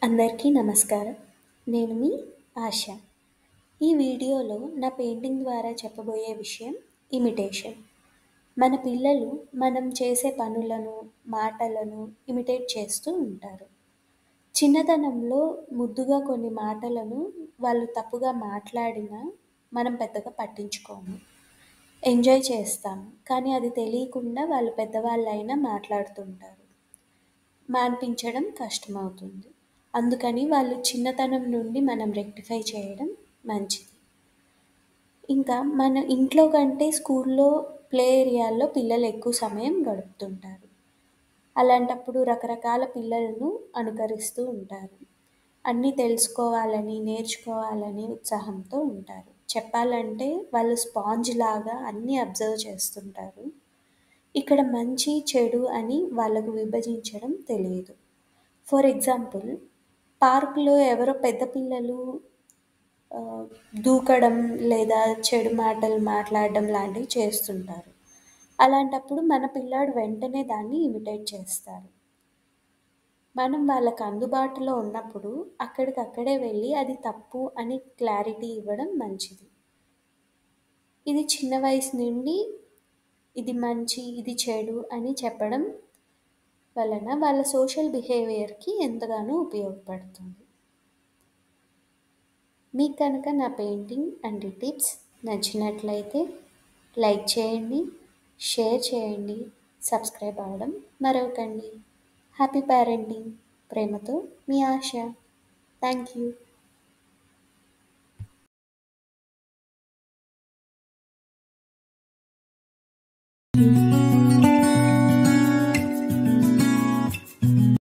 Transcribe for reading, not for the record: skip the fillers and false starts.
అందరికీ నమస్కారం. నేను మీ ఆశ. ఈ వీడియోలో నా పెయింటింగ్ ద్వారా చెప్పబోయే విషయం ఇమిటేషన్. మన పిల్లలు మనం చేసే పనులను, మాటలను ఇమిటేట్ చేస్తూ ఉంటారు. చిన్నతనంలో ముద్దుగా కొన్ని మాటలను వాళ్ళు తప్పుగా మాట్లాడినా మనం పెద్దగా పట్టించుకోము. ఎంజాయ్ చేస్తాము. కానీ అది తెలియకుండా వాళ్ళు పెద్దవాళ్ళైనా మాట్లాడుతుంటారు. మాన్పించడం కష్టమవుతుంది. అందుకని వాళ్ళు చిన్నతనం నుండి మనం రెక్టిఫై చేయడం మంచిది. ఇంకా మన ఇంట్లో కంటే స్కూల్లో ప్లే ఏరియాల్లో పిల్లలు ఎక్కువ సమయం గడుపుతుంటారు. అలాంటప్పుడు రకరకాల పిల్లలను అనుకరిస్తూ ఉంటారు. అన్నీ తెలుసుకోవాలని, నేర్చుకోవాలని ఉత్సాహంతో ఉంటారు. చెప్పాలంటే వాళ్ళు స్పాంజ్ లాగా అన్నీ అబ్జర్వ్ చేస్తుంటారు. ఇక్కడ మంచి, చెడు అని వాళ్ళకు విభజించడం తెలియదు. ఫర్ ఎగ్జాంపుల్, పార్క్‌లో ఎవరో పెద్ద పిల్లలు దూకడం లేదా చెడు మాటలు మాట్లాడడం లాంటివి చేస్తుంటారు. అలాంటప్పుడు మన పిల్లాడు వెంటనే దాన్ని ఇమిటేట్ చేస్తారు. మనం వాళ్ళకి అందుబాటులో ఉన్నప్పుడు అక్కడికక్కడే వెళ్ళి అది తప్పు అని క్లారిటీ ఇవ్వడం మంచిది. ఇది చిన్న వయసు నుండి ఇది మంచి, ఇది చెడు అని చెప్పడం వలన వాళ్ళ సోషల్ బిహేవియర్‌కి ఎంతగానో ఉపయోగపడుతుంది. మీకు కనుక నా పెయింటింగ్ అండ్ టిప్స్ నచ్చినట్లయితే లైక్ చేయండి, షేర్ చేయండి, సబ్స్క్రైబ్ అవ్వడం మరవకండి. Happy parenting. ప్రేమతో మీ ఆశ. Thank you.